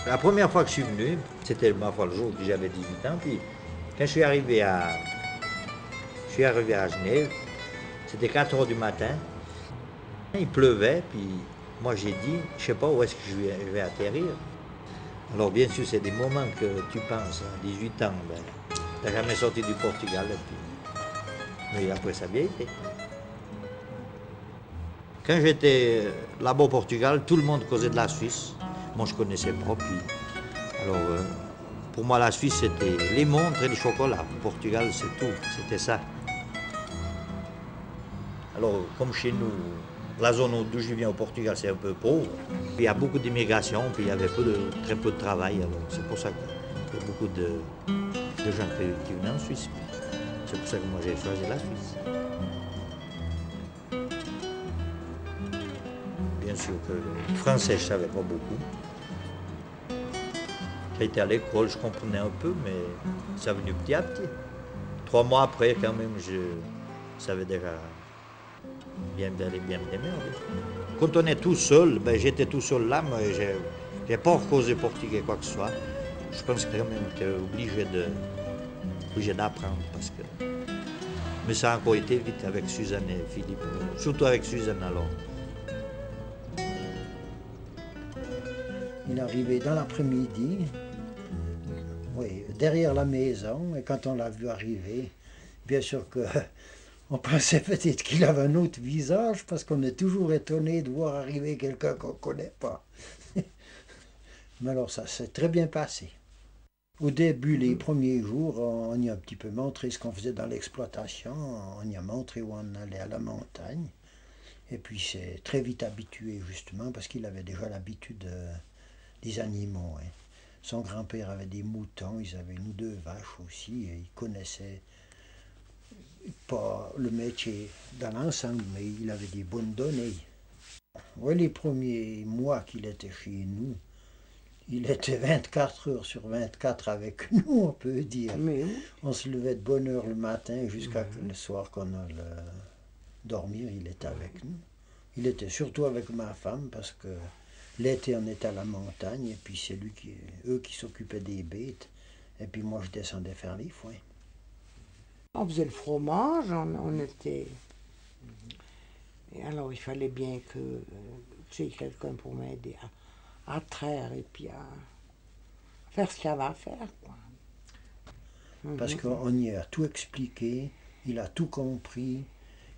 La première fois que je suis venu, c'était ma foi le jour que j'avais 18 ans. Puis quand je suis arrivé à Genève, c'était 4 heures du matin. Il pleuvait, puis moi j'ai dit, je sais pas où est-ce que je vais atterrir. Alors bien sûr, c'est des moments que tu penses, à 18 ans, ben, t'as jamais sorti du Portugal, et puis, mais après ça a bien été. Quand j'étais là-bas au Portugal, tout le monde causait de la Suisse. Moi, je connaissais pas, puis alors pour moi, la Suisse, c'était les montres et le chocolat. Le Portugal, c'est tout, c'était ça. Alors, comme chez nous, la zone d'où je viens au Portugal, c'est un peu pauvre. Puis il y a beaucoup d'immigration, puis il y avait très peu de travail. Alors, c'est pour ça qu'il y a beaucoup de gens qui venaient en Suisse. C'est pour ça que moi, j'ai choisi la Suisse. Bien sûr que le français, je ne savais pas beaucoup. J'étais à l'école, je comprenais un peu, mais ça venu petit à petit. 3 mois après, quand même, je savais déjà bien me démerder. Quand on est tout seul, ben, j'étais tout seul là, mais je n'ai pas causé portugais quoi que ce soit. Je pense quand même que tu es obligé d'apprendre parce que. Mais ça a encore été vite avec Suzanne et Philippe, surtout avec Suzanne alors. Il est arrivé dans l'après-midi, oui, derrière la maison, et quand on l'a vu arriver, bien sûr que on pensait peut-être qu'il avait un autre visage, parce qu'on est toujours étonné de voir arriver quelqu'un qu'on ne connaît pas. Mais alors ça s'est très bien passé. Au début, les premiers jours, on y a un petit peu montré ce qu'on faisait dans l'exploitation, on y a montré où on allait à la montagne. Et puis c'est très vite habitué justement, parce qu'il avait déjà l'habitude des animaux. Hein. Son grand-père avait des moutons, ils avaient 1 ou 2 vaches aussi, et il connaissait pas le métier dans l'ensemble, mais il avait des bonnes données. Ouais, les premiers mois qu'il était chez nous, il était 24 heures sur 24 avec nous, on peut dire. Mais oui. On se levait de bonne heure le matin jusqu'à le soir qu'on allait dormir, il était avec nous. Il était surtout avec ma femme parce que l'été on était à la montagne et puis c'est eux qui s'occupaient des bêtes et puis moi je descendais faire les foins. On faisait le fromage, on était... Et alors il fallait bien que tu aies quelqu'un pour m'aider à traire et puis à faire ce qu'il y avait à faire, quoi. Parce qu'on y a tout expliqué, il a tout compris,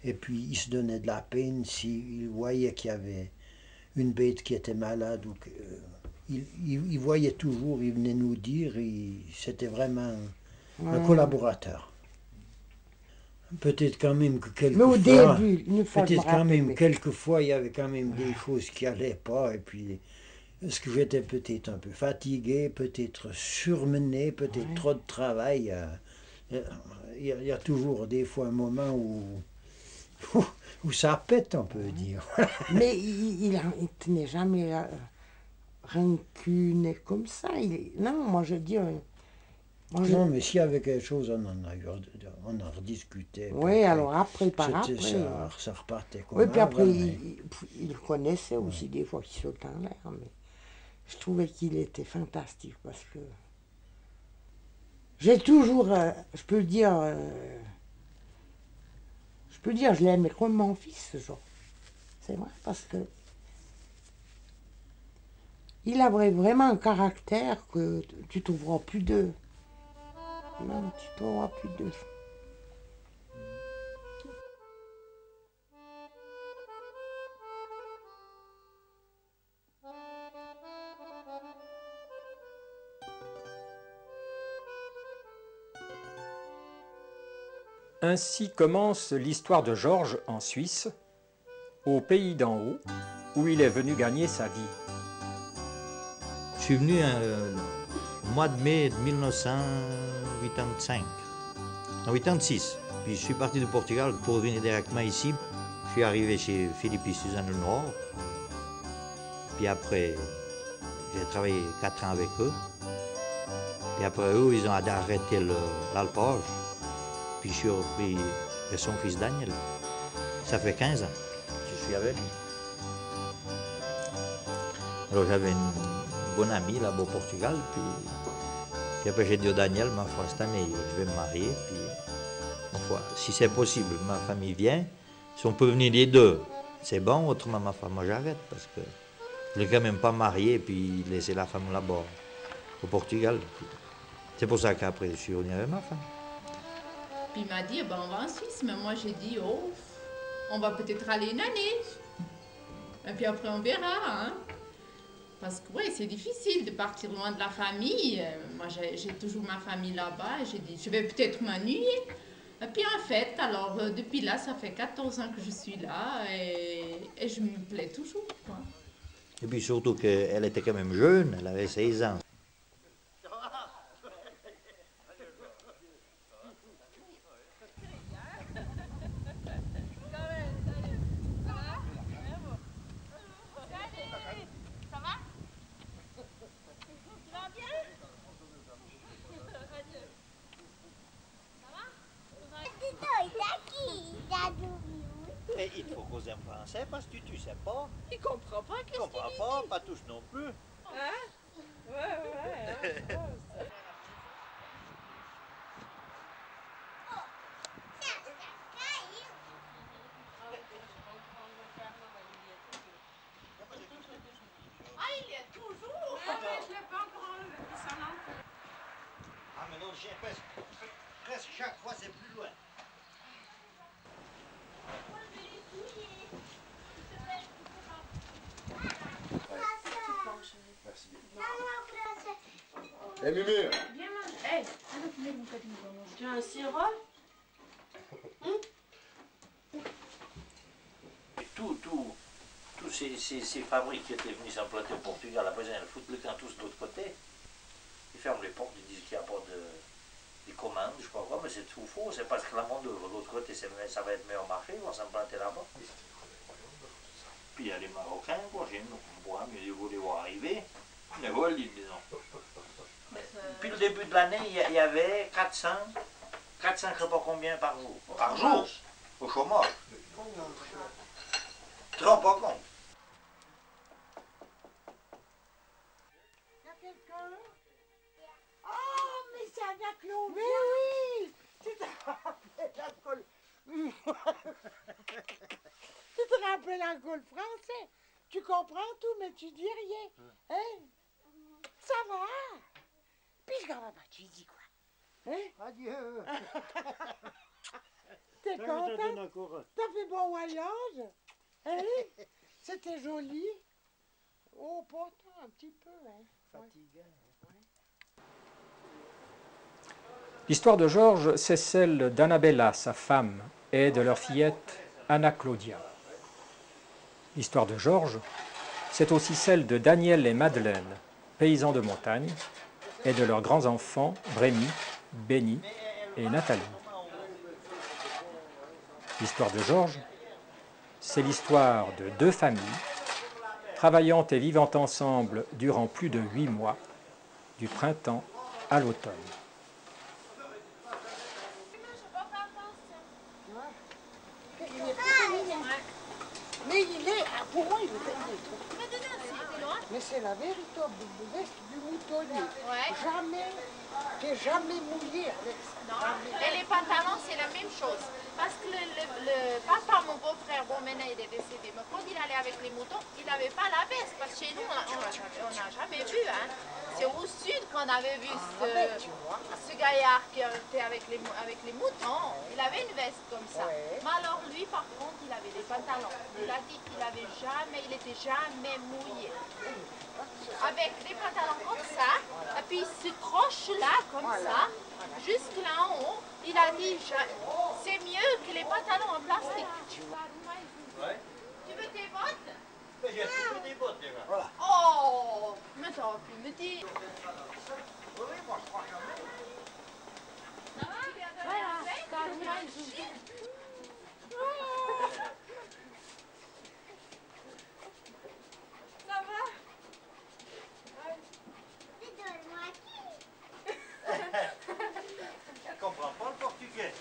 et puis il se donnait de la peine s'il voyait qu'il y avait une bête qui était malade. Ou il voyait toujours, il venait nous dire, c'était vraiment un collaborateur. Peut-être quand même que quelquefois, quelquefois il y avait quand même des choses qui n'allaient pas, et puis est-ce que j'étais peut-être un peu fatigué, peut-être surmené, peut-être trop de travail. Il y a toujours des fois un moment où ça pète, on peut dire. Mais il tenait jamais rancune comme ça. Non, moi je dis... non, mais s'il y avait quelque chose, on en rediscutait. Oui, alors après, par après... Ça repartait comme oui, puis après, mais... il connaissait aussi des fois qu'il sautait en l'air, mais je trouvais qu'il était fantastique parce que... J'ai toujours, je peux dire, je l'aimais comme mon fils, ce genre. C'est vrai, parce que il avait vraiment un caractère que tu ne trouveras plus d'eux. Non, tu ne trouveras plus d'eux. Ainsi commence l'histoire de Georges en Suisse, au pays d'en haut, où il est venu gagner sa vie. Je suis venu au mois de mai de 1985, en 86. Puis je suis parti du Portugal pour venir directement ici. Je suis arrivé chez Philippe et Suzanne Le Nord. Puis après, j'ai travaillé 4 ans avec eux. Puis après eux, ils ont arrêté l'alpage. Puis je suis repris avec son fils Daniel. Ça fait 15 ans que je suis avec lui. Alors j'avais une bon ami là-bas au Portugal. Puis après, j'ai dit au Daniel, ma foi, cette année, je vais me marier. Puis, ma foi, si c'est possible, ma famille vient. Si on peut venir les deux, c'est bon. Autrement, ma femme, moi, j'arrête. Parce que je ne voulais quand même pas marier et puis laisser la femme là-bas, au Portugal. C'est pour ça qu'après, je suis revenu avec ma femme. Puis il m'a dit, ben, on va en Suisse. Mais moi, j'ai dit, oh, on va peut-être aller une année. Et puis après, on verra. Hein? Parce que oui, c'est difficile de partir loin de la famille. Moi, j'ai toujours ma famille là-bas. J'ai dit, je vais peut-être m'ennuyer. Et puis en fait, alors depuis là, ça fait 14 ans que je suis là et je me plais toujours. Quoi. Et puis surtout qu'elle était quand même jeune, elle avait 16 ans. Et il faut causer en français parce que tu sais pas. Il comprend pas Tu comprends pas, pas tous non plus. Hein? Ouais. Ah, il est toujours. Je l'ai pas encore enlevé. Ah, mais non, j'ai presque chaque fois c'est plus loin. Merci bien. Eh Mémé! Viens manger. Hey, venez mon copine, on va manger. Tu as un sirop? Tous ces fabriques qui étaient venus s'implanter au Portugal, après ils foutent le camp tous de l'autre côté. Ils ferment les portes, ils disent qu'il n'y a pas de commandes, je sais pas quoi, mais c'est tout faux. C'est parce que la main d'œuvre de l'autre côté, ça va être meilleur marché, ils vont s'implanter là-bas. Puis il y a les Marocains, quoi, chez nous, on voit, mais ils voulaient voir arriver. On est volés, disons. Puis le début de l'année, il y avait 400, je ne sais pas combien par jour. Par jour, au chômage. Tu te rends pas compte? Il y a quelqu'un? Oh, mais c'est Anna Claude! Mais oui! Tu te rappelles l'alcool? Tu te rappelles l'alcool français? Tu comprends tout, mais tu dis rien. Hein? Ça va? Puis je comprends pas, tu dis quoi? Hein? Adieu. T'es content? T'as fait bon voyage? Hein? C'était joli? Oh, pourtant, un petit peu, hein? Fatigué. L'histoire de Georges, c'est celle d'Annabella, sa femme, et de leur fillette Anna Claudia. L'histoire de Georges, c'est aussi celle de Daniel et Madeleine, paysans de montagne, et de leurs grands-enfants Brémy, Benny et Nathalie. L'histoire de Georges, c'est l'histoire de deux familles, travaillant et vivant ensemble durant plus de 8 mois, du printemps à l'automne. Mais il est, pour moi, il est mais c'est la véritable veste du moutonnier. Ouais. T'es jamais mouillé avec ça. Non. Jamais. Et les pantalons, c'est la même chose. Parce que le papa, mon beau-frère, bon maintenant il est décédé, mais quand il allait avec les moutons, il n'avait pas la veste. Parce que chez nous, on n'a jamais vu. Hein. C'est au sud qu'on avait vu ce gaillard qui était avec les moutons. Il avait une veste comme ça. Ouais. Mais alors lui, par contre, il avait des pantalons. Il a dit qu'il n'était jamais mouillé. Avec des pantalons comme ça, et puis ce croche-là, comme ça, jusque là en haut, il a dit, c'est mieux que les pantalons en plastique. Ouais. Tu veux tes bottes? Mais j'ai trouvé des bottes déjà. Voilà. Oh, mais t'aurais pu me dire. Oui, moi je crois jamais. Elle comprend pas le portugais.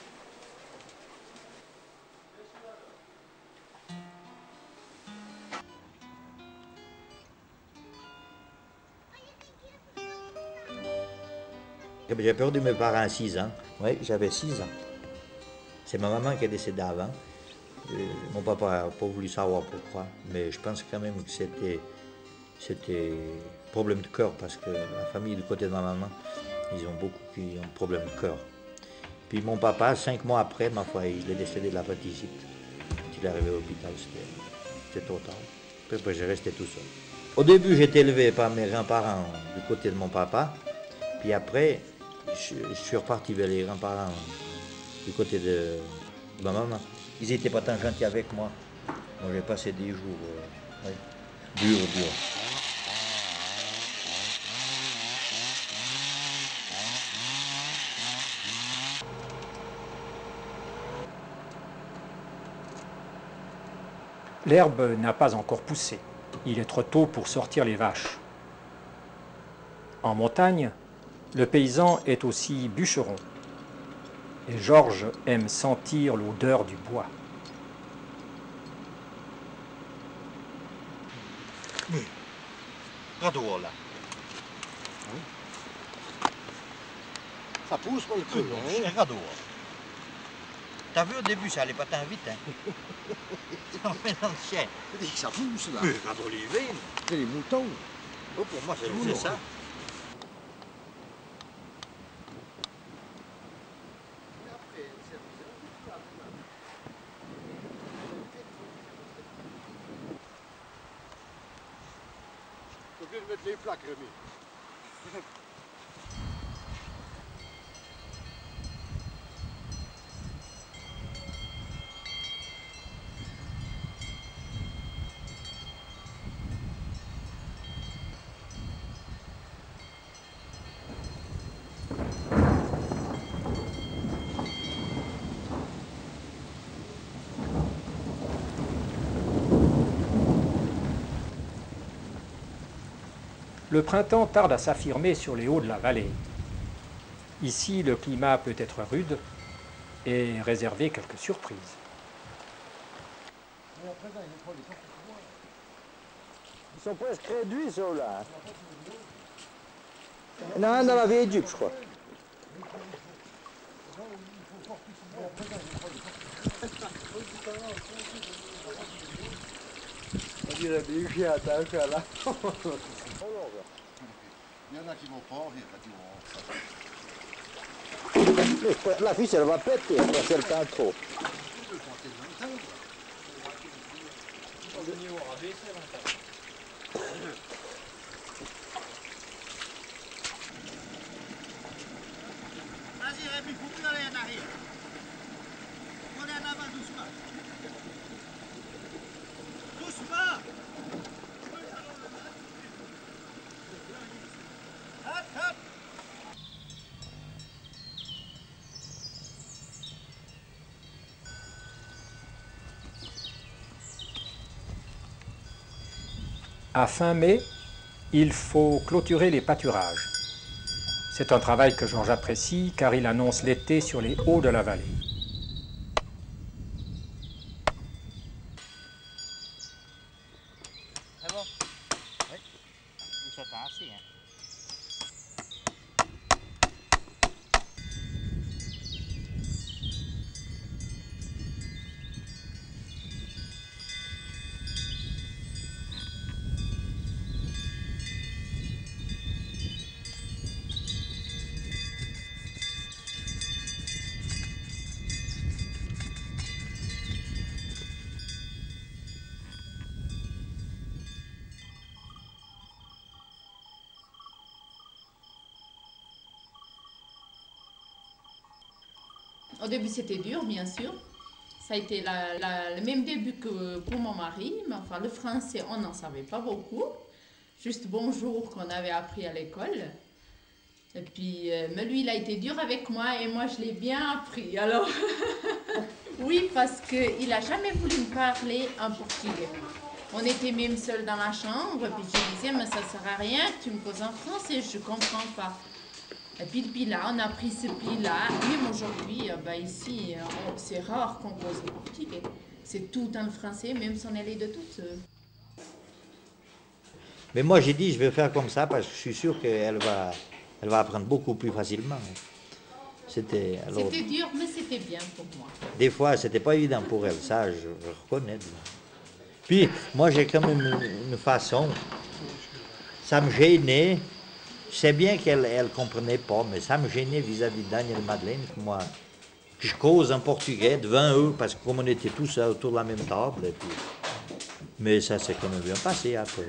J'ai perdu mes parents à 6 ans. Oui, j'avais 6 ans. C'est ma maman qui est décédée avant. Mon papa n'a pas voulu savoir pourquoi, mais je pense quand même que c'était problème de cœur, parce que la famille du côté de ma maman, ils ont beaucoup qui ont problème de cœur. Puis mon papa, 5 mois après, ma foi, il est décédé de l'appendicite. Quand il est arrivé à l'hôpital, c'était trop tard. Puis après, j'ai resté tout seul. Au début, j'ai été élevé par mes grands-parents du côté de mon papa. Puis après, je suis reparti vers les grands-parents du côté de ma maman. Ils n'étaient pas tant gentils avec moi. Moi, j'ai passé des jours durs. L'herbe n'a pas encore poussé. Il est trop tôt pour sortir les vaches. En montagne, le paysan est aussi bûcheron. Et Georges aime sentir l'odeur du bois. Regarde là. Ça pousse pas le cru, hein? Regarde. T'as vu au début, ça allait pas tant vite, hein? On met dans le chien. Tu dis que ça pousse là. Mais regarde l'hiver. C'est les moutons. Oh, pour moi, c'est ça. Faut bien mettre les plaques, Rémi. Le printemps tarde à s'affirmer sur les hauts de la vallée. Ici, le climat peut être rude et réserver quelques surprises. Ils sont presque réduits, ceux-là. Il y en a un dans la vieille dupe, je crois. On dirait des chiens attachés à là. Il y en a qui vont pas, il y en a qui vont. La fiche, elle va péter, après c'est le temps trop. Vas-y Rémi, faut plus aller en arrière. On est en avant doucement. Doucement. Hop, hop. À fin mai, il faut clôturer les pâturages. C'est un travail que Georges apprécie car il annonce l'été sur les hauts de la vallée. C'est bon? Oui. Ça t'a assez, hein? Au début, c'était dur, bien sûr. Ça a été le même début que pour mon mari. Mais enfin, le français, on n'en savait pas beaucoup. Juste bonjour qu'on avait appris à l'école. Et puis, mais lui, il a été dur avec moi et moi, je l'ai bien appris. Alors, oui, parce qu'il n'a jamais voulu me parler en portugais. On était même seuls dans la chambre. Et puis, je disais, mais ça ne sert à rien, tu me causes en français, je ne comprends pas. Et puis depuis là, on a pris ce pli-là. Même aujourd'hui, ici, c'est rare qu'on cause le portugais. C'est tout en français, même si on est les deux toutes. Mais moi, j'ai dit, je vais faire comme ça parce que je suis sûr qu'elle va Elle va apprendre beaucoup plus facilement. C'était dur, mais c'était bien pour moi. Des fois, c'était pas évident pour elle, ça, je reconnais. Puis, moi, j'ai quand même une façon, ça me gênait. Je sais bien qu'elle ne comprenait pas, mais ça me gênait vis-à-vis de Daniel et Madeleine, que je cause en portugais devant eux, parce que comme on était tous autour de la même table, et puis, mais ça s'est quand même bien passé après.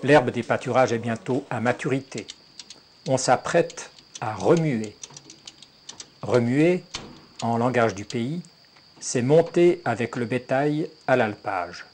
L'herbe des pâturages est bientôt à maturité. On s'apprête à remuer. Remuer, en langage du pays, c'est monter avec le bétail à l'alpage.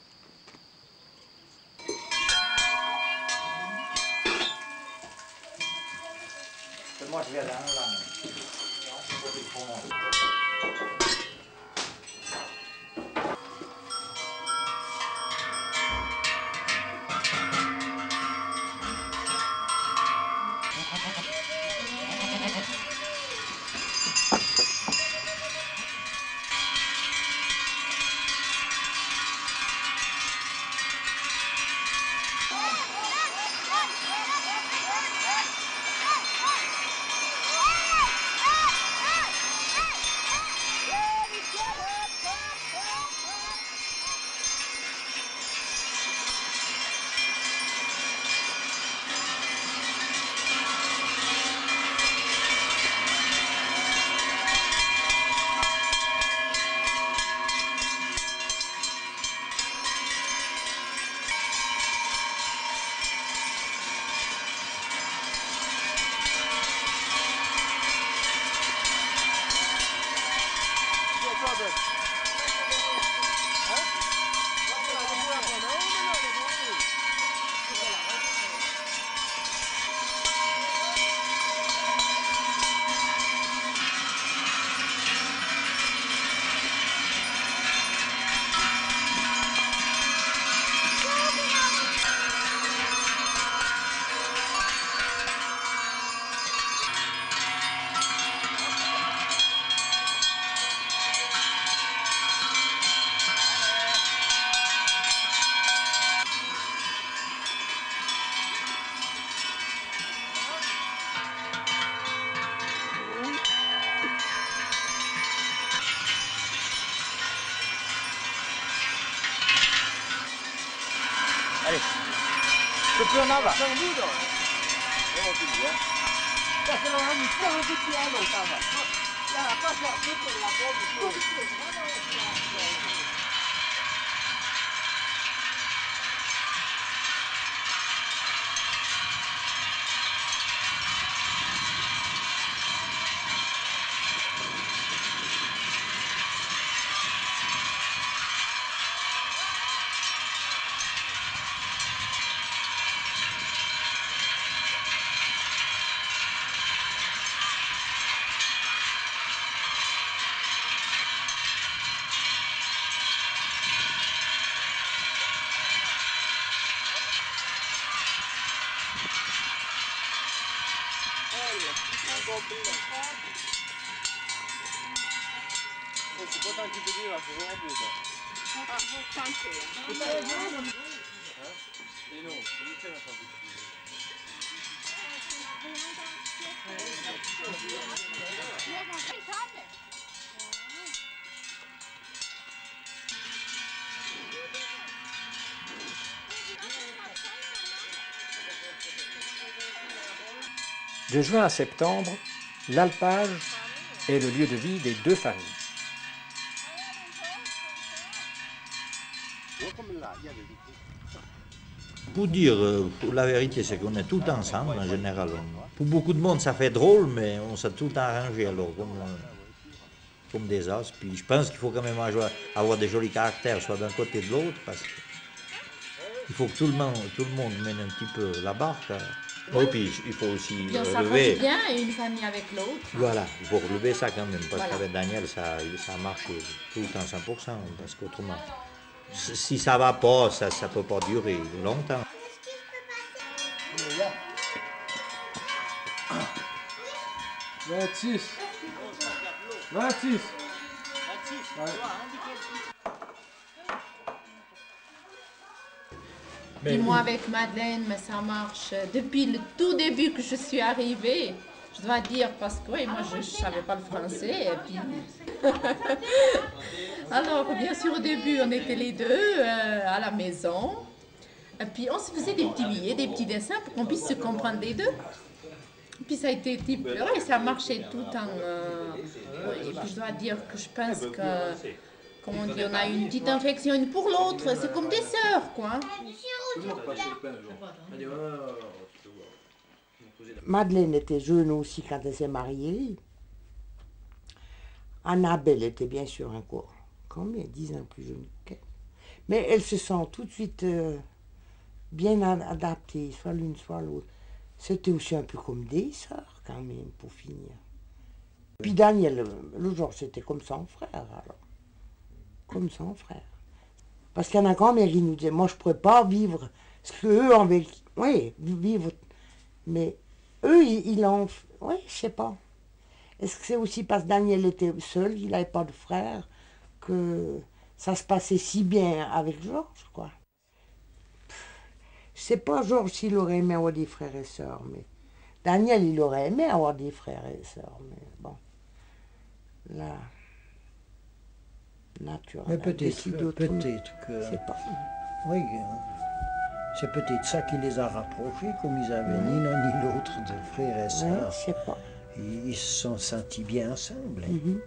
De juin à septembre, l'alpage est le lieu de vie des deux familles. Pour dire la vérité, c'est qu'on est tout ensemble en général. Pour beaucoup de monde, ça fait drôle, mais on s'est tout arrangé alors, comme des as. Puis je pense qu'il faut quand même avoir des jolis caractères, soit d'un côté ou de l'autre, parce qu'il faut que tout le monde mène un petit peu la barque. Oui, puis il faut aussi relever. Bien et une famille avec l'autre. Voilà, il faut relever ça quand même, parce qu'avec Daniel, ça a marché tout le temps 100%, parce qu'autrement, si ça va pas, ça peut pas durer longtemps. Puis moi avec Madeleine, mais ça marche depuis le tout début que je suis arrivée. Je dois dire parce que oui, moi je ne savais pas le français. Et puis... Alors bien sûr au début on était les deux à la maison. Et puis on se faisait des petits billets, des petits dessins pour qu'on puisse se comprendre les deux. Puis ça a été type, ouais, ça marchait tout en... ouais, et puis je dois dire que je pense que, comme on dit, on a une petite infection une pour l'autre, c'est comme des sœurs, quoi. Madeleine était jeune aussi quand elle s'est mariée. Annabelle était bien sûr encore, combien, 10 ans plus jeune qu'elle. Mais elles se sont tout de suite bien adaptées, soit l'une soit l'autre. C'était aussi un peu comme des sœurs, quand même, pour finir. Puis Daniel, le Georges, c'était comme son frère, alors. Comme son frère. Parce qu'il y en a grand-mère qui nous disait, moi, je ne pourrais pas vivre ce qu'eux ont vécu. Oui, vivre. Mais eux, ils ont... Oui, je ne sais pas. Est-ce que c'est aussi parce que Daniel était seul, il n'avait pas de frère, que ça se passait si bien avec Georges, quoi. Je ne sais pas, Georges, s'il aurait aimé avoir des frères et sœurs, mais Daniel, il aurait aimé avoir des frères et sœurs, mais bon, la nature. Mais peut-être que... C'est pas. Oui, c'est peut-être ça qui les a rapprochés, comme ils avaient ni l'un ni l'autre de frères et Ouais, sœurs. je sais pas. Ils se sont sentis bien ensemble. Mhm.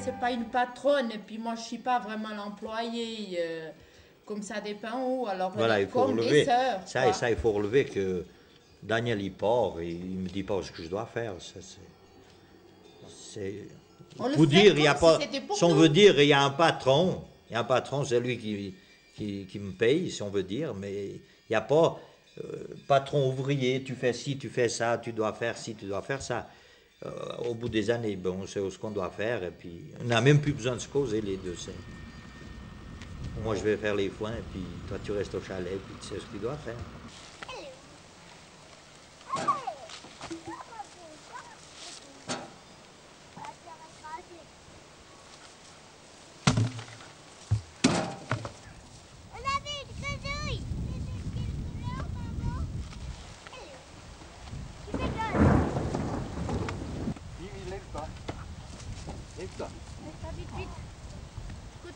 C'est pas une patronne, et puis moi je suis pas vraiment l'employé, comme ça dépend où, alors Voilà, il faut comme relever des sœurs. ça, et ça, il faut relever que Daniel il part et il me dit pas ce que je dois faire. Vous dire, il y a pas, si on veut dire, il y a un patron, c'est lui qui me paye, si on veut dire, mais il n'y a pas patron ouvrier, tu fais ci, tu fais ça, tu dois faire ci, tu dois faire ça. Au bout des années, ben, on sait ce qu'on doit faire et puis on n'a même plus besoin de se causer les deux. Moi je vais faire les foins et puis toi tu restes au chalet et puis tu sais ce que tu dois faire.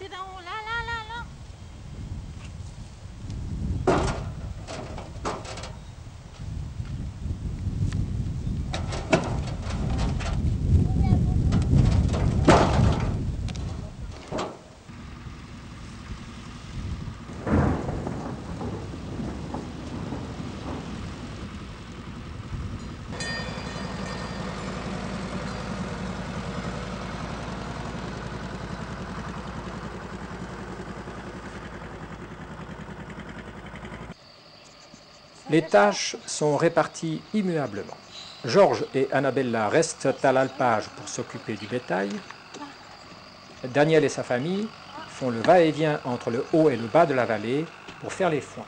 C'est d'en haut, là, là, là, là. Les tâches sont réparties immuablement. Georges et Annabella restent à l'alpage pour s'occuper du bétail. Daniel et sa famille font le va-et-vient entre le haut et le bas de la vallée pour faire les foins.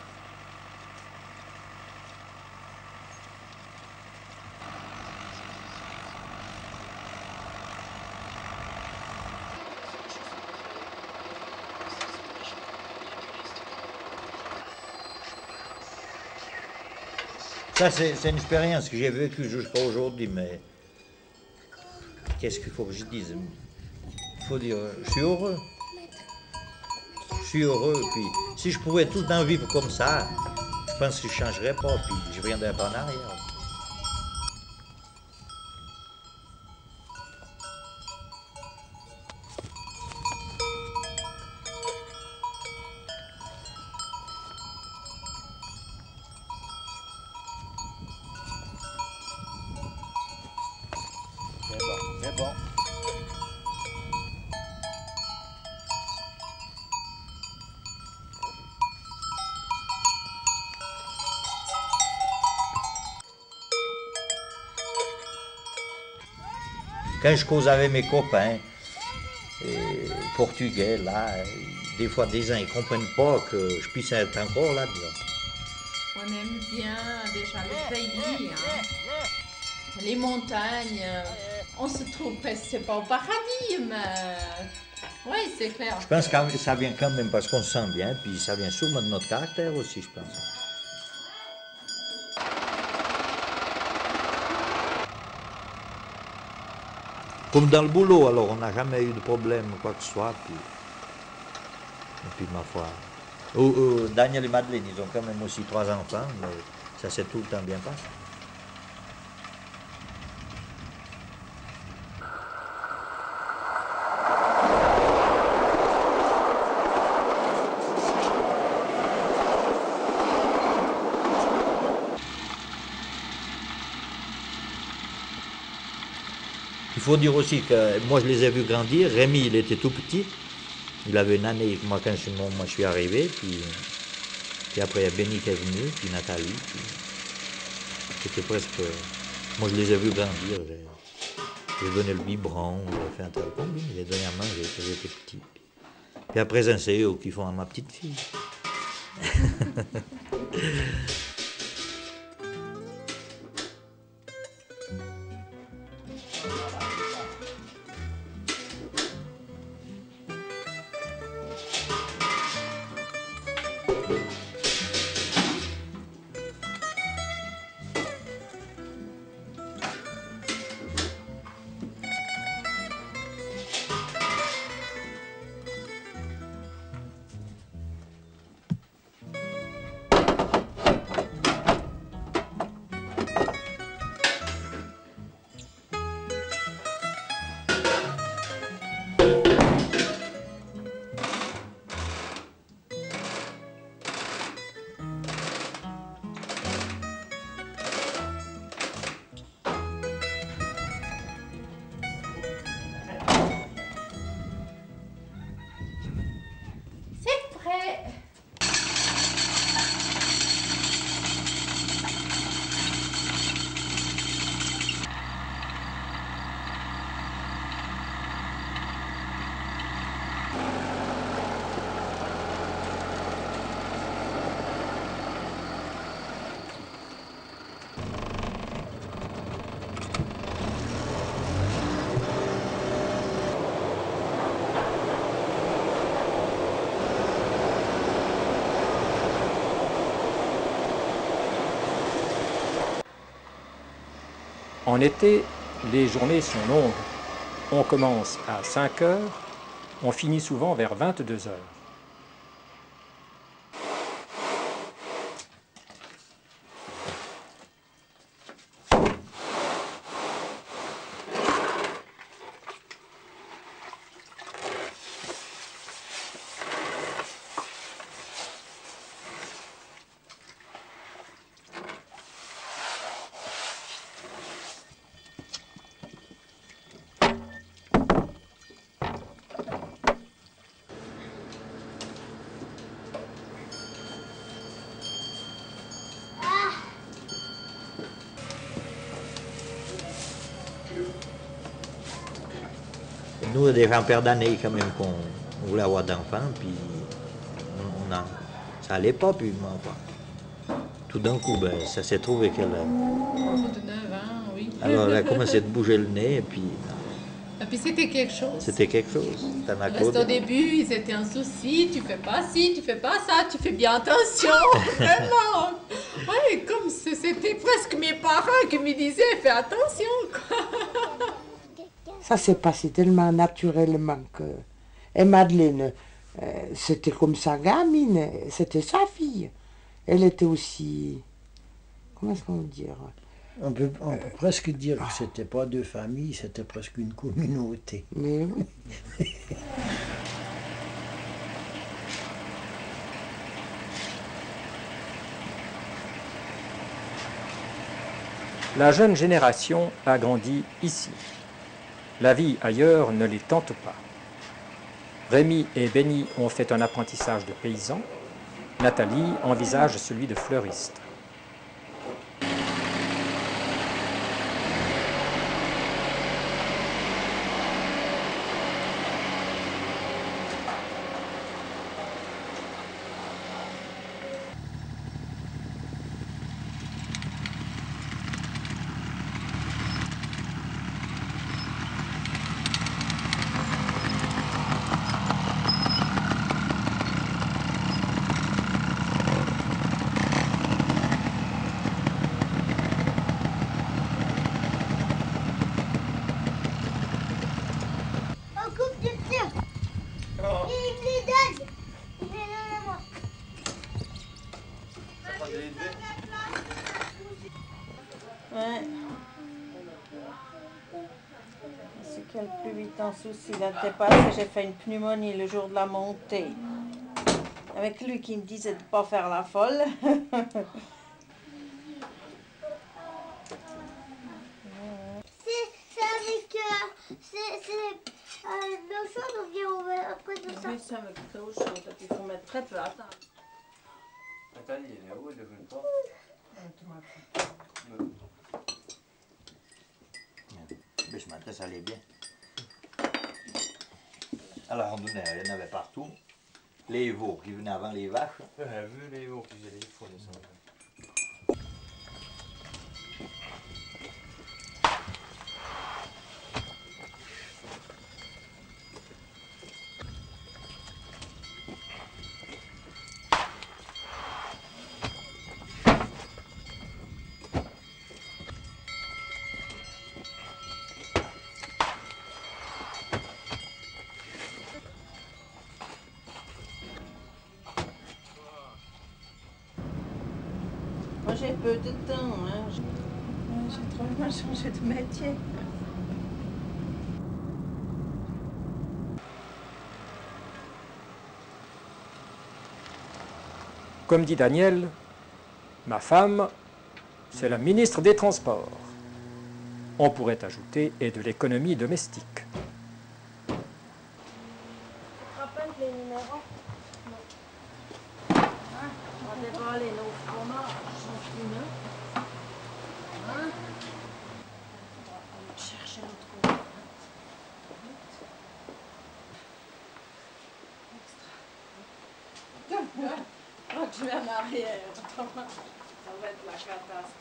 Ça, c'est une expérience que j'ai vécue jusqu'à aujourd'hui, mais qu'est-ce qu'il faut que je dise? Il faut dire, je suis heureux. Je suis heureux, puis si je pouvais tout le temps vivre comme ça, je pense que je ne changerais pas, puis je reviendrais pas en arrière. C'est bon. Quand je cause avec mes copains portugais, là, des fois des gens ils comprennent pas que je puisse être encore là-dedans. On aime bien déjà le pays, hein. Les montagnes. On se trouve presque, c'est pas au paradis, mais oui, c'est clair. Je pense que ça vient quand même parce qu'on se sent bien, puis ça vient sûrement de notre caractère aussi, je pense. Comme dans le boulot, alors on n'a jamais eu de problème, quoi que ce soit. Et puis ma foi. Daniel et Madeleine, ils ont quand même aussi 3 enfants, mais ça s'est tout le temps bien passé. Il faut dire aussi que moi je les ai vus grandir. Rémi, il était tout petit. Il avait une année, moi quand je suis arrivé. Puis après il y a Benny qui est venu, puis Nathalie. C'était presque... Moi je les ai vus grandir. J'ai donné le biberon, j'ai fait un tel combi, j'ai donné à manger quand j'étais petit. Puis à présent c'est eux qui font à ma petite fille. En été, les journées sont longues. On commence à 5 heures on finit souvent vers 22 heures. Nous, des paires d'années quand même qu'on voulait avoir d'enfants, puis ça allait pas, puis tout d'un coup, ben, ça s'est trouvé qu'elle... Au bout de 9 ans, oui. Alors elle a commencé de bouger le nez, et puis Et puis c'était quelque chose. c'était quelque chose. Parce au début, ils étaient en souci, tu fais pas ci, tu fais pas ça, tu fais bien attention, vraiment. Ouais, comme c'était presque mes parents qui me disaient, fais attention, quoi. Ça s'est passé tellement naturellement que... Et Madeleine, c'était comme sa gamine, c'était sa fille. Elle était aussi... Comment est-ce qu'on veut dire? On peut presque dire que c'était pas deux familles, c'était presque une communauté. Mais oui. La jeune génération a grandi ici. La vie ailleurs ne les tente pas. Rémi et Benny ont fait un apprentissage de paysan. Nathalie envisage celui de fleuriste. On coupe du tien. Il me les donne. Il me les donne à moi. Ouais. C'est quel plus vite en souci. L'année passée, j'ai fait une pneumonie le jour de la montée. Avec lui qui me disait de ne pas faire la folle. C'est avec... c'est l'eau chaude ou bien on va après de ça? Oui, c'est avec l'eau chaude. Il faut mettre très peu. Attends. Nathalie, elle est où? Elle devrait pas. Mais ce matin, ça allait bien. Alors, il y en avait partout. Les veaux qui venaient avant les vaches. J'avais vu les veaux qui faisaient les fous, ça. Moi, j'ai peu de temps. Hein. J'ai trop mal changé de métier. Comme dit Daniel, ma femme, c'est la ministre des Transports. On pourrait ajouter et de l'économie domestique. Tu te rappelles les numéros? Non. Hein? On va déballer nos fromages. Hein? On va chercher l'autre côté. Oh, tu es en arrière. Ça va être la catastrophe.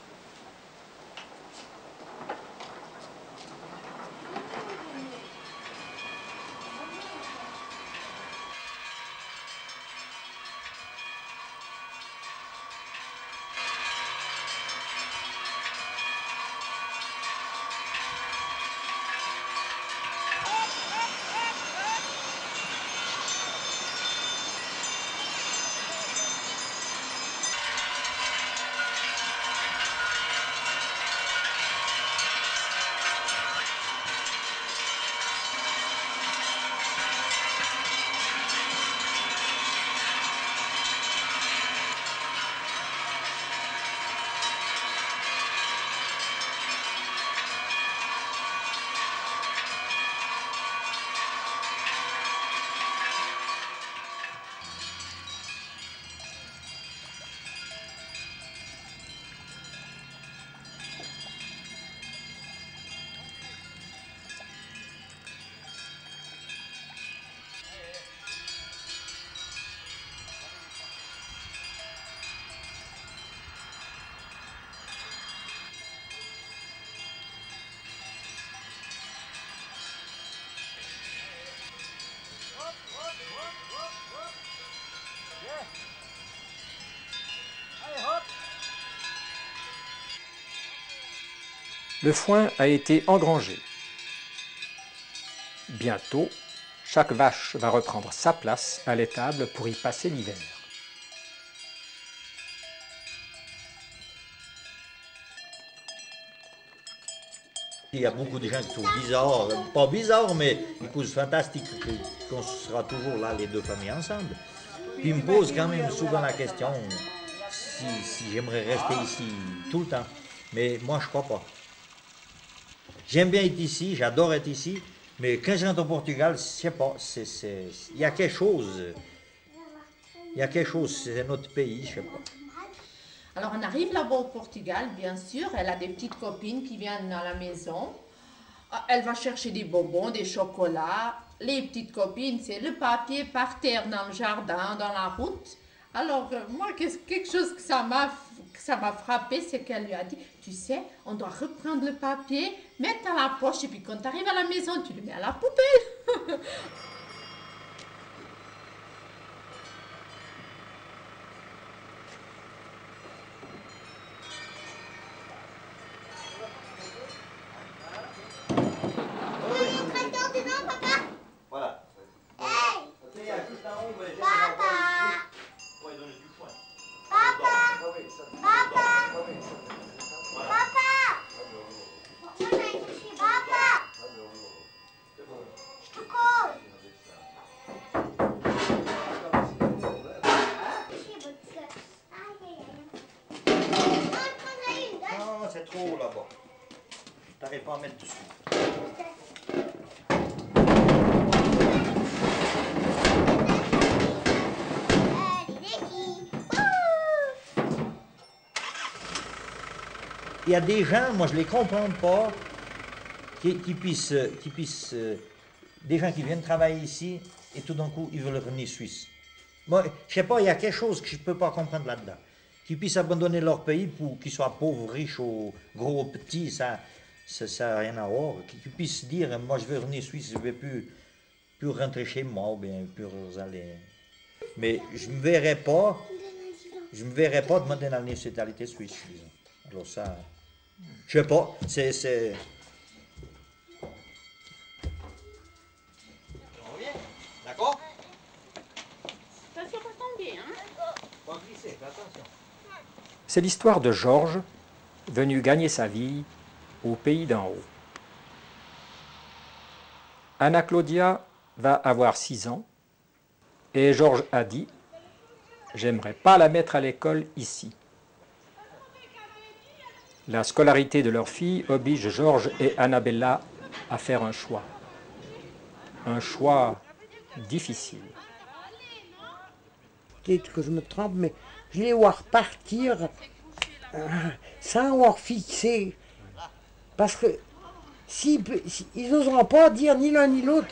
Le foin a été engrangé. Bientôt, chaque vache va reprendre sa place à l'étable pour y passer l'hiver. Il y a beaucoup de gens qui trouvent bizarre, pas bizarre, mais une chose fantastique qu'on sera toujours là, les deux familles ensemble. Puis ils me posent quand même souvent la question si j'aimerais rester ici tout le temps. Mais moi, je crois pas. J'aime bien être ici, j'adore être ici, mais quand je rentre au Portugal, je sais pas, il y a quelque chose. Il y a quelque chose, c'est notre pays, je sais pas. Alors on arrive là-bas au Portugal, bien sûr, elle a des petites copines qui viennent à la maison. Elle va chercher des bonbons, des chocolats. Les petites copines, c'est le papier par terre dans le jardin, dans la route. Alors moi, quelque chose que ça m'a frappé, c'est qu'elle lui a dit, tu sais, on doit reprendre le papier, mettre à la poche, et puis quand tu arrives à la maison, tu le mets à la poubelle. C'est trop là-bas. T'arrives pas à mettre dessus. Il y a des gens, moi je les comprends pas, qui puissent des gens qui viennent travailler ici et tout d'un coup ils veulent revenir Suisse. Moi, je sais pas, il y a quelque chose que je peux pas comprendre là-dedans. Qu'ils puissent abandonner leur pays pour qu'ils soient pauvres, riches, ou gros, ou petits, ça n'a rien à voir. Qu'ils puissent dire, moi je veux revenir Suisse, je ne vais plus rentrer chez moi, ou bien plus aller. Mais je ne me verrais pas demander la nationalité suisse, disons. Alors ça, je sais pas, c'est... On revient, d'accord? Attention pour tomber, hein? On va glisser, fais attention. C'est l'histoire de Georges, venu gagner sa vie au pays d'en haut. Anna Claudia va avoir 6 ans et Georges a dit « J'aimerais pas la mettre à l'école ici ». La scolarité de leur fille oblige Georges et Annabella à faire un choix. Un choix difficile. Peut-être que je me trompe, mais je les vois repartir sans avoir fixé. Parce que ils n'oseront pas dire ni l'un ni l'autre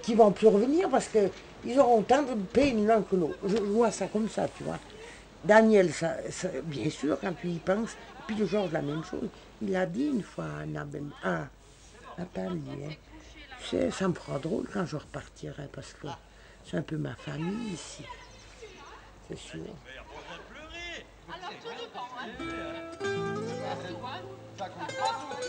qu'ils ne vont plus revenir, parce qu'ils auront tant de peine l'un que l'autre. Je vois ça comme ça, tu vois. Daniel, ça, bien sûr, quand tu y penses, et puis Georges, la même chose. Il a dit une fois à Nathalie, hein, tu sais, ça me fera drôle quand je repartirai, parce que c'est un peu ma famille ici. C'est sûr. Alors tout dépend, hein? Ça compte pas tout.